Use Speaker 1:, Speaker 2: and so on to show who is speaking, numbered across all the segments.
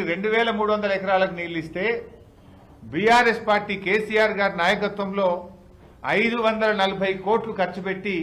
Speaker 1: 2300 ఎకరాలకు నీళ్లు ఇస్తే బీఆర్ఎస్ పార్టీ కేసీఆర్ గారి నాయకత్వంలో 540 కోట్లు ఖర్చు పెట్టి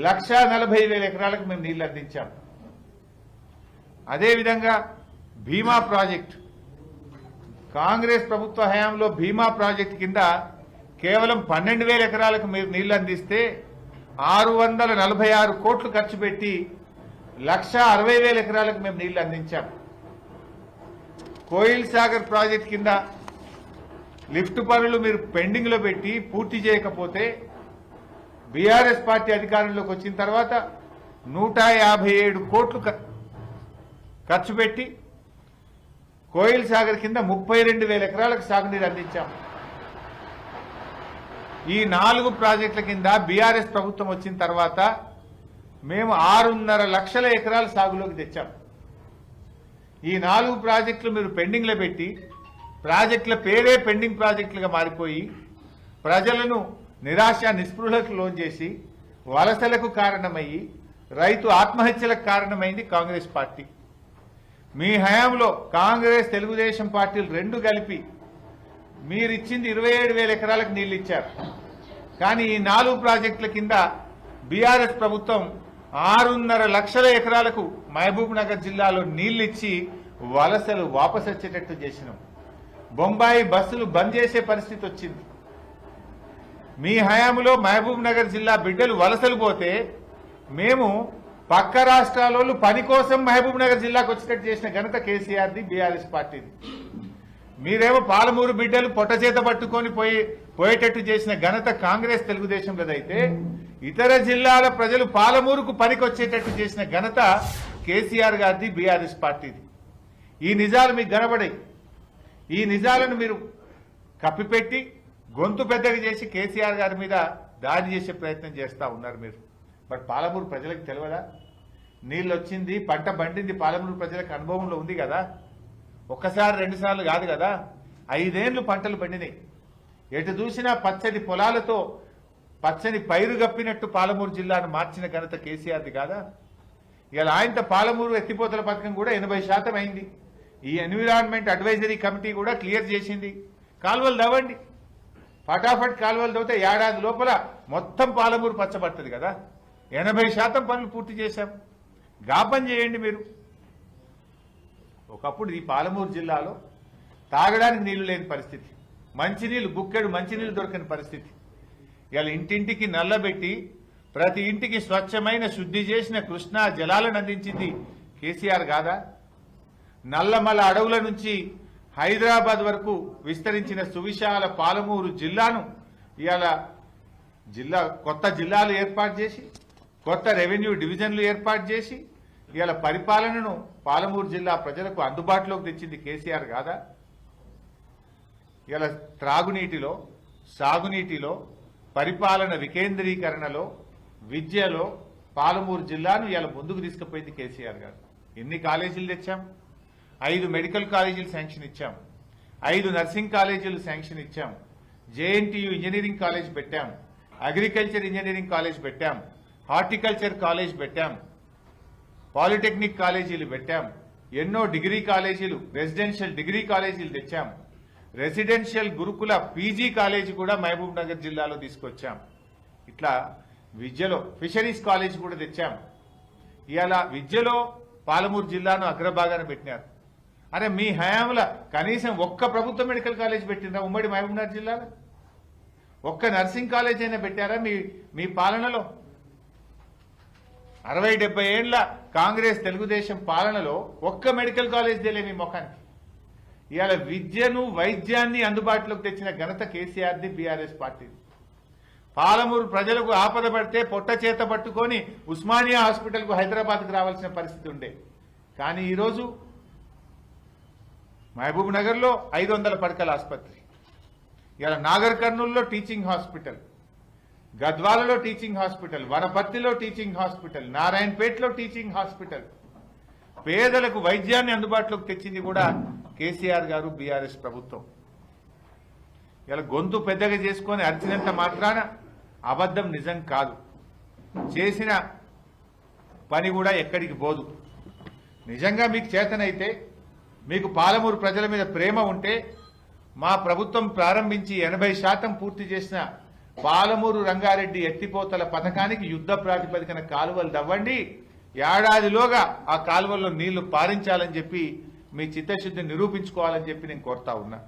Speaker 1: 1,40,000 ఎకరాలకు మేము నీళ్లు అందించాం. అదేవిధంగా భీమా ప్రాజెక్టు కాంగ్రెస్ ప్రభుత్వ హయాంలో భీమా ప్రాజెక్టు కింద కేవలం 12,000 ఎకరాలకు మీరు నీళ్లు అందిస్తే 646 కోట్లు ఖర్చు పెట్టి 1,60,000 ఎకరాలకు మేము నీళ్లు అందించాం. కోయిల్ సాగర్ ప్రాజెక్టు కింద లిఫ్ట్ పనులు మీరు పెండింగ్ లో పెట్టి పూర్తి చేయకపోతే బీఆర్ఎస్ పార్టీ అధికారంలోకి వచ్చిన తర్వాత 157 కోట్లు ఖర్చు పెట్టి కోయిల్ సాగర్ కింద 32,000 ఎకరాలకు సాగునీరు అందించాం. ఈ 4 ప్రాజెక్టుల కింద బీఆర్ఎస్ ప్రభుత్వం వచ్చిన తర్వాత మేము 6.5 లక్షల ఎకరాల సాగులోకి తెచ్చాం. ఈ 4 ప్రాజెక్టులు మీరు పెండింగ్ లో పెట్టి ప్రాజెక్టుల పేరే పెండింగ్ ప్రాజెక్టులుగా మారిపోయి ప్రజలను నిరాశ నిస్పృహలకు లోన్ చేసి వలసలకు కారణమయ్యి రైతు ఆత్మహత్యలకు కారణమైంది కాంగ్రెస్ పార్టీ. మీ హయాంలో కాంగ్రెస్ తెలుగుదేశం పార్టీలు రెండు కలిపి మీరిచ్చింది 27,000 ఎకరాలకు నీళ్లు ఇచ్చారు. కానీ ఈ 4 ప్రాజెక్టుల కింద బీఆర్ఎస్ ప్రభుత్వం 6.5 లక్షల ఎకరాలకు మహబూబ్ నగర్ జిల్లాలో నీళ్లు ఇచ్చి వలసలు వాపసు వచ్చేటట్టు చేసినాం. బొంబాయి బస్సులు బంద్ చేసే పరిస్థితి వచ్చింది. మీ హయాంలో మహబూబ్ నగర్ జిల్లా బిడ్డలు వలసలు పోతే మేము పక్క రాష్ట్రాల పని కోసం మహబూబ్ నగర్ జిల్లాకు వచ్చేటట్టు చేసిన ఘనత కేసీఆర్ది, బీఆర్ఎస్ పార్టీది. మీరేమో పాలమూరు బిడ్డలు పొట్ట చేత పట్టుకొని పోయేటట్టు చేసిన ఘనత కాంగ్రెస్ తెలుగుదేశంలోదైతే ఇతర జిల్లాల ప్రజలు పాలమూరుకు పనికి వచ్చేటట్టు చేసిన ఘనత కేసీఆర్ గారిది, బీఆర్ఎస్ పార్టీది. ఈ నిజాలు మీకు కనబడాయి. ఈ నిజాలను మీరు కప్పిపెట్టి గొంతు పెద్దగా చేసి కేసీఆర్ గారి మీద దాడి చేసే ప్రయత్నం చేస్తా ఉన్నారు మీరు. బట్ పాలమూరు ప్రజలకు తెలియదా? నీళ్ళు వచ్చింది, పంట పండింది, పాలమూరు ప్రజలకు అనుభవంలో ఉంది కదా. ఒక్కసారి 2 సార్లు కాదు కదా, 5 ఏళ్లు పంటలు పండినాయి. ఎటు చూసినా పచ్చని పొలాలతో పచ్చని పైరు గప్పినట్టు పాలమూరు జిల్లాను మార్చిన ఘనత కేసీఆర్ది కాదా? ఇలా ఆయనతో పాలమూరు ఎత్తిపోతల పథకం కూడా 80% అయింది. ఈ ఎన్విరాన్మెంట్ అడ్వైజరీ కమిటీ కూడా క్లియర్ చేసింది. కాలువలు దవ్వండి, ఫటాఫట్ కాలువలు దవ్వితే ఏడాది లోపల మొత్తం పాలమూరు పచ్చబడుతుంది కదా. 80% పనులు పూర్తి చేశాం. గాపం చేయండి మీరు. ఒకప్పుడు ఈ పాలమూరు జిల్లాలో తాగడానికి నీళ్లు లేని పరిస్థితి, మంచినీళ్లు బుక్కెడు మంచినీళ్లు దొరకని పరిస్థితి. ఇలా ఇంటింటికి నల్లబెట్టి ప్రతి ఇంటికి స్వచ్ఛమైన శుద్ధి చేసిన కృష్ణా జలాలను అందించింది కేసీఆర్ కాదా? నల్లమల అడవుల నుంచి హైదరాబాద్ వరకు విస్తరించిన సువిశాల పాలమూరు జిల్లాను ఇవాళ కొత్త జిల్లాలు ఏర్పాటు చేసి కొత్త రెవెన్యూ డివిజన్లు ఏర్పాటు చేసి ఇవాళ పరిపాలనను పాలమూరు జిల్లా ప్రజలకు అందుబాటులోకి తెచ్చింది కేసీఆర్ కాదా? ఇవాళ త్రాగునీటిలో, సాగునీటిలో, పరిపాలన వికేంద్రీకరణలో, విద్యలో పాలమూరు జిల్లాను ఇవాళ ముందుకు తీసుకుపోయింది కేసీఆర్ గారు. ఎన్ని కాలేజీలు తెచ్చాం? 5 మెడికల్ కాలేజీలు శాంక్షన్ ఇచ్చాం, 5 నర్సింగ్ కాలేజీలు శాంక్షన్ ఇచ్చాం, జేఎన్టీయూ ఇంజనీరింగ్ కాలేజ్ పెట్టాం, అగ్రికల్చర్ ఇంజనీరింగ్ కాలేజ్ పెట్టాం, హార్టికల్చర్ కాలేజ్ పెట్టాం, పాలిటెక్నిక్ కాలేజీలు పెట్టాం, ఎన్నో డిగ్రీ కాలేజీలు, రెసిడెన్షియల్ డిగ్రీ కాలేజీలు తెచ్చాం, రెసిడెన్షియల్ గురుకుల పీజీ కాలేజీ కూడా మహబూబ్ నగర్ జిల్లాలో తీసుకొచ్చాం. ఇట్లా విద్యలో ఫిషరీస్ కాలేజ్ కూడా తెచ్చాం. ఇవాళ విద్యలో పాలమూరు జిల్లాను అగ్రభాగాన పెట్టినారు. అరే మీ హయాంలో కనీసం ఒక్క ప్రభుత్వ మెడికల్ కాలేజ్ పెట్టిందా ఉమ్మడి మహబూబ్ నగర్ జిల్లాలో? ఒక్క నర్సింగ్ కాలేజ్ అయినా పెట్టారా మీ పాలనలో? 60-70 ఏళ్ల కాంగ్రెస్ తెలుగుదేశం పాలనలో ఒక్క మెడికల్ కాలేజ్ తెలియ మీ ముఖానికి. ఇవాళ విద్యను, వైద్యాన్ని అందుబాటులోకి తెచ్చిన ఘనత కేసీఆర్ది, బీఆర్ఎస్ పార్టీది. పాలమూరు ప్రజలకు ఆపద పడితే పొట్ట చేత పట్టుకొని ఉస్మానియా హాస్పిటల్కు హైదరాబాద్కు రావాల్సిన పరిస్థితి ఉండే. కానీ ఈరోజు మహబూబ్ నగర్లో 500 పడకల ఆసుపత్రి, ఇలా నాగర్ కర్నూలులో టీచింగ్ హాస్పిటల్, గద్వాలలో టీచింగ్ హాస్పిటల్, వనపర్తిలో టీచింగ్ హాస్పిటల్, నారాయణపేటలో టీచింగ్ హాస్పిటల్. పేదలకు వైద్యాన్ని అందుబాటులోకి తెచ్చింది కూడా కేసీఆర్ గారు, బీఆర్ఎస్ ప్రభుత్వం. ఇలా గొంతు పెద్దగా చేసుకొని అరిచినంత మాత్రాన అబద్ధం నిజం కాదు. చేసిన పని కూడా ఎక్కడికి పోదు. నిజంగా మీకు చేతనైతే మీకు పాలమూరు ప్రజల మీద ప్రేమ ఉంటే మా ప్రభుత్వం ప్రారంభించి 80% పూర్తి చేసిన పాలమూరు రంగారెడ్డి ఎత్తిపోతల పథకానికి యుద్ధ ప్రాతిపదికన కాలువలు తవ్వండి, ఏడాదిలోగా ఆ కాలువల్లో నీళ్లు పారించాలని చెప్పి మీ చిత్తశుద్ధిని నిరూపించుకోవాలని చెప్పి నేను కోరుతా ఉన్నా.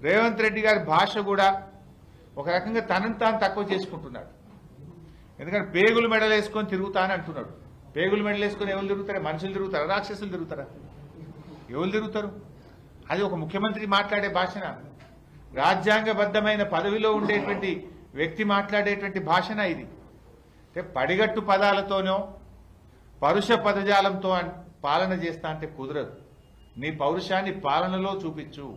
Speaker 1: రేవంత్ రెడ్డి గారి భాష కూడా ఒక రకంగా తనను తాను తక్కువ చేసుకుంటున్నాడు. ఎందుకంటే పేగులు మెడలు వేసుకొని తిరుగుతా అని అంటున్నాడు. పేగులు మెడలు వేసుకొని ఎవరు తిరుగుతారా? మనుషులు తిరుగుతారా? రాక్షసులు తిరుగుతారా? ఎవరు తిరుగుతారు? అది ఒక ముఖ్యమంత్రి మాట్లాడే భాషన? రాజ్యాంగబద్ధమైన పదవిలో ఉండేటువంటి వ్యక్తి మాట్లాడేటువంటి భాషన ఇది? అంటే పడిగట్టు పదాలతోనో పరుష పదజాలంతో పాలన చేస్తా అంటే కుదరదు. నీ పౌరుషాన్ని పాలనలో చూపించు,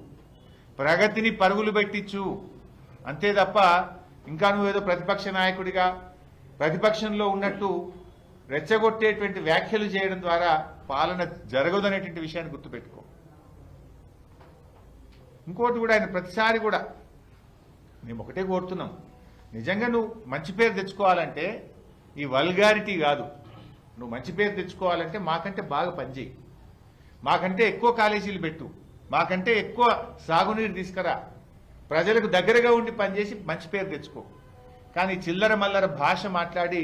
Speaker 1: ప్రగతిని పరుగులు పెట్టించు, అంతే తప్ప ఇంకా నువ్వేదో ప్రతిపక్ష నాయకుడిగా ప్రతిపక్షంలో ఉన్నట్టు రెచ్చగొట్టేటువంటి వ్యాఖ్యలు చేయడం ద్వారా పాలన జరగదనేటువంటి విషయాన్ని గుర్తుపెట్టుకో. ఇంకోటి కూడా ఆయన ప్రతిసారి కూడా మేము ఒకటే కోరుతున్నాం, నిజంగా నువ్వు మంచి పేరు తెచ్చుకోవాలంటే ఈ వల్గారిటీ కాదు. నువ్వు మంచి పేరు తెచ్చుకోవాలంటే మాకంటే బాగా పనిచేయి, మాకంటే ఎక్కువ కాలేజీలు పెట్టు, మాకంటే ఎక్కువ సాగునీరు తీసుకురా, ప్రజలకు దగ్గరగా ఉండి పనిచేసి మంచి పేరు తెచ్చుకో. కానీ చిల్లర మల్లర భాష మాట్లాడి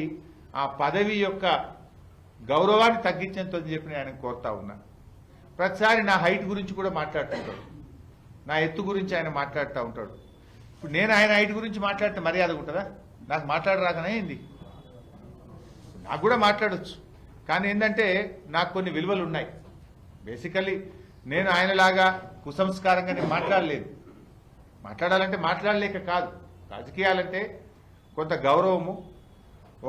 Speaker 1: ఆ పదవి యొక్క గౌరవాన్ని తగ్గించేంతో చెప్పి నేను ఆయన కోరుతా ఉన్నా. ప్రతిసారి నా హైట్ గురించి కూడా మాట్లాడుతుంటాడు, నా ఎత్తు గురించి ఆయన మాట్లాడుతూ ఉంటాడు. ఇప్పుడు నేను ఆయన హైట్ గురించి మాట్లాడితే మర్యాద ఉంటుందా? నాకు మాట్లాడరాకనే ఏంది? నాకు కూడా మాట్లాడొచ్చు, కానీ ఏంటంటే నాకు కొన్ని విలువలు ఉన్నాయి. బేసికల్లీ నేను ఆయనలాగా కుసంస్కారంగా నేను మాట్లాడలేదు. మాట్లాడాలంటే మాట్లాడలేక కాదు, రాజకీయాలంటే కొంత గౌరవము. ఓ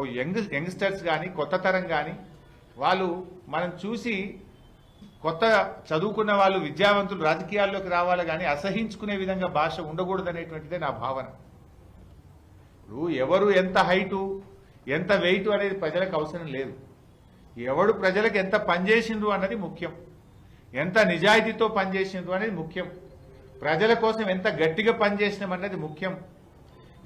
Speaker 1: యంగ్స్టర్స్ కానీ కొత్త తరం కానీ వాళ్ళు మనం చూసి కొత్త చదువుకున్న వాళ్ళు విద్యావంతులు రాజకీయాల్లోకి రావాలి, కానీ అసహించుకునే విధంగా భాష ఉండకూడదనేటువంటిదే నా భావన. ఇప్పుడు ఎవరు ఎంత హైటు ఎంత వెయిట్ అనేది ప్రజలకు అవసరం లేదు. ఎవడు ప్రజలకు ఎంత పనిచేసిండ్రు అన్నది ముఖ్యం, ఎంత నిజాయితీతో పనిచేసిండ్రు అనేది ముఖ్యం, ప్రజల కోసం ఎంత గట్టిగా పనిచేసినాం అన్నది ముఖ్యం,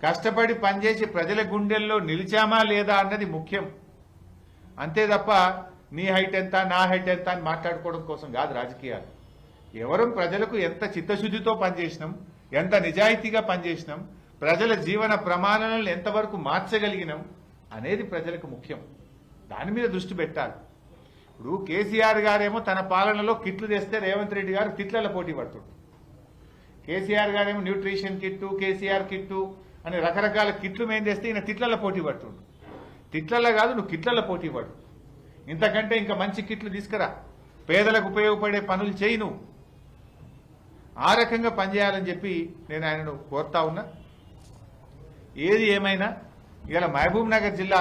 Speaker 1: కష్టపడి పనిచేసి ప్రజల గుండెల్లో నిలిచామా లేదా అన్నది ముఖ్యం. అంతే తప్ప నీ హైట్ ఎంత నా హైట్ ఎంత అని మాట్లాడుకోవడం కోసం కాదు రాజకీయాలు. ఎవరు ప్రజలకు ఎంత చిత్తశుద్ధితో పనిచేసినాం, ఎంత నిజాయితీగా పనిచేసినాం, ప్రజల జీవన ప్రమాణాలను ఎంతవరకు మార్చగలిగినాం అనేది ప్రజలకు ముఖ్యం. దాని మీద దృష్టి పెట్టాలి. ఇప్పుడు కేసీఆర్ గారేమో తన పాలనలో కిట్లు తెస్తే రేవంత్ రెడ్డి గారు కిట్లలో పోటీ పడుతుంది. కేసీఆర్ గారేమో న్యూట్రిషన్ కిట్టు, కేసీఆర్ కిట్టు అని రకరకాల కిట్లు మేము తెస్తే ఈయన తిట్లలో పోటీ పడుతుండు. తిట్లలో కాదు, నువ్వు కిట్లలో పోటీ పడు. ఇంతకంటే ఇంకా మంచి కిట్లు తీసుకురా, పేదలకు ఉపయోగపడే పనులు చేయి, నువ్వు ఆ రకంగా పనిచేయాలని చెప్పి నేను ఆయనను కోరుతా ఉన్నా. ఏది ఏమైనా ఇవాళ మహబూబ్ నగర్ జిల్లా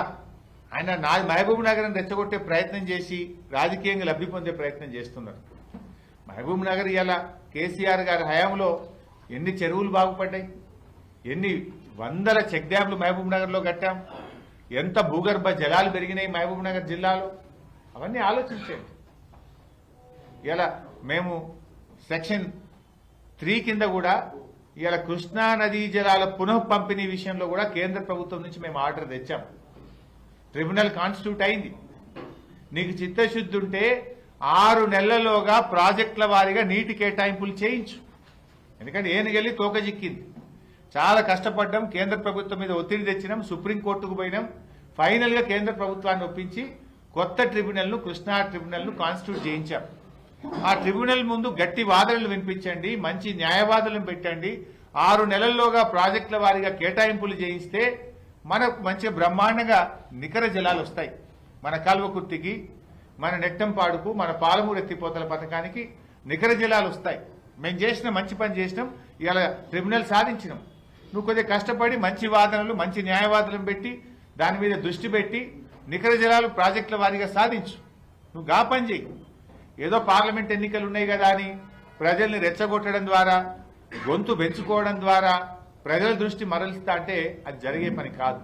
Speaker 1: ఆయన మహబూబ్ నగర్ని రెచ్చగొట్టే ప్రయత్నం చేసి రాజకీయంగా లబ్ధి పొందే ప్రయత్నం చేస్తున్నారు. మహబూబ్ నగర్ ఇవాళ కేసీఆర్ గారి హయాంలో ఎన్ని చెరువులు బాగుపడ్డాయి, ఎన్ని వందల చెక్ డ్యాంలు మహబూబ్ నగర్లో కట్టాం, ఎంత భూగర్భ జలాలు పెరిగినాయి మహబూబ్ నగర్ జిల్లాలో, అవన్నీ ఆలోచించండి. ఇలా మేము సెక్షన్ 3 కింద కూడా ఇలా కృష్ణా నదీ జలాల పునః పంపిణీ విషయంలో కూడా కేంద్ర ప్రభుత్వం నుంచి మేము ఆర్డర్ తెచ్చాం. ట్రిబ్యునల్ కాన్స్టిట్యూట్ అయింది. నీకు చిత్తశుద్ధి ఉంటే 6 నెలల్లోగా ప్రాజెక్టుల వారీగా నీటి కేటాయింపులు చేయించు. ఎందుకంటే ఏనుగెళ్ళి తోక చిక్కింది. చాలా కష్టపడ్డాం, కేంద్ర ప్రభుత్వం మీద ఒత్తిడి తెచ్చినాం, సుప్రీంకోర్టుకు పోయినాం, ఫైనల్ గా కేంద్ర ప్రభుత్వాన్ని ఒప్పించి కొత్త ట్రిబ్యునల్ ను కృష్ణా ట్రిబ్యునల్ ను కాన్స్టిట్యూట్ చేయించాం. ఆ ట్రిబ్యునల్ ముందు గట్టి వాదనలు వినిపించండి, మంచి న్యాయవాదులను పెట్టండి, 6 నెలల్లోగా ప్రాజెక్టుల వారీగా కేటాయింపులు చేయిస్తే మనకు మంచి బ్రహ్మాండంగా నికర జలాలు వస్తాయి. మన కల్వకుర్తికి, మన నెట్టంపాడుకు, మన పాలమూరు ఎత్తిపోతల పథకానికి నికర జలాలు వస్తాయి. మేము చేసిన మంచి పని చేసినాం, ఇలా ట్రిబ్యునల్ సాధించినాం. నువ్వు కొద్దిగా కష్టపడి మంచి వాదనలు మంచి న్యాయవాదులను పెట్టి దాని మీద దృష్టి పెట్టి నికర జలాలు ప్రాజెక్టుల వారీగా సాధించు. నువ్వు గా పని చేయి. ఏదో పార్లమెంట్ ఎన్నికలు ఉన్నాయి కదా అని ప్రజల్ని రెచ్చగొట్టడం ద్వారా, గొంతు పెంచుకోవడం ద్వారా ప్రజల దృష్టి మరలుస్తా అంటే అది జరిగే పని కాదు.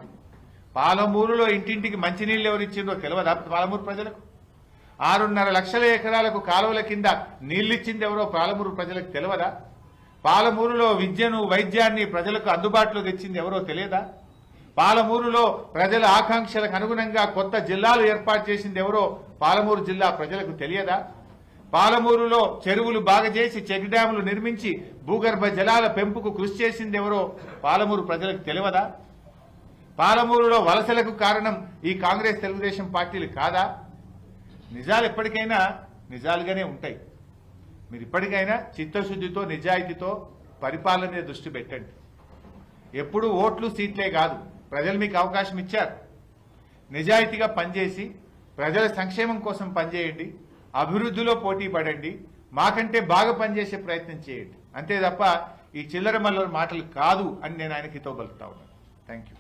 Speaker 1: పాలమూరులో ఇంటింటికి మంచినీళ్ళు ఎవరు ఇచ్చిందో తెలియదా పాలమూరు ప్రజలకు? 6.5 లక్షల ఎకరాలకు కాలువల కింద నీళ్లిచ్చింది ఎవరో పాలమూరు ప్రజలకు తెలియదా? పాలమూరులో విద్యను వైద్యాన్ని ప్రజలకు అందుబాటులో తెచ్చింది ఎవరో తెలియదా? పాలమూరులో ప్రజల ఆకాంక్షలకు అనుగుణంగా కొత్త జిల్లాలు ఏర్పాటు చేసింది ఎవరో పాలమూరు జిల్లా ప్రజలకు తెలియదా? పాలమూరులో చెరువులు బాగా చేసి చెక్ డ్యాములు నిర్మించి భూగర్భ జలాల పెంపుకు కృషి చేసింది ఎవరో పాలమూరు ప్రజలకు తెలియదా? పాలమూరులో వలసలకు కారణం ఈ కాంగ్రెస్ తెలుగుదేశం పార్టీలు కాదా? నిజాలు ఎప్పటికైనా నిజాలుగానే ఉంటాయి. మీరు ఇప్పటికైనా చిత్తశుద్ధితో నిజాయితీతో పరిపాలన మీద దృష్టి పెట్టండి. ఎప్పుడు ఓట్లు సీట్లే కాదు, ప్రజలు మీకు అవకాశం ఇచ్చారు. నిజాయితీగా పనిచేసి ప్రజల సంక్షేమం కోసం పనిచేయండి, అభివృద్ధిలో పోటీ పడండి, మాకంటే బాగా పనిచేసే ప్రయత్నం చేయండి. అంతే తప్ప ఈ చిల్లర మల్లర మాటలు కాదు అని నేను ఆయనకి హితవు పలుకుతా ఉన్నాను. Thank you.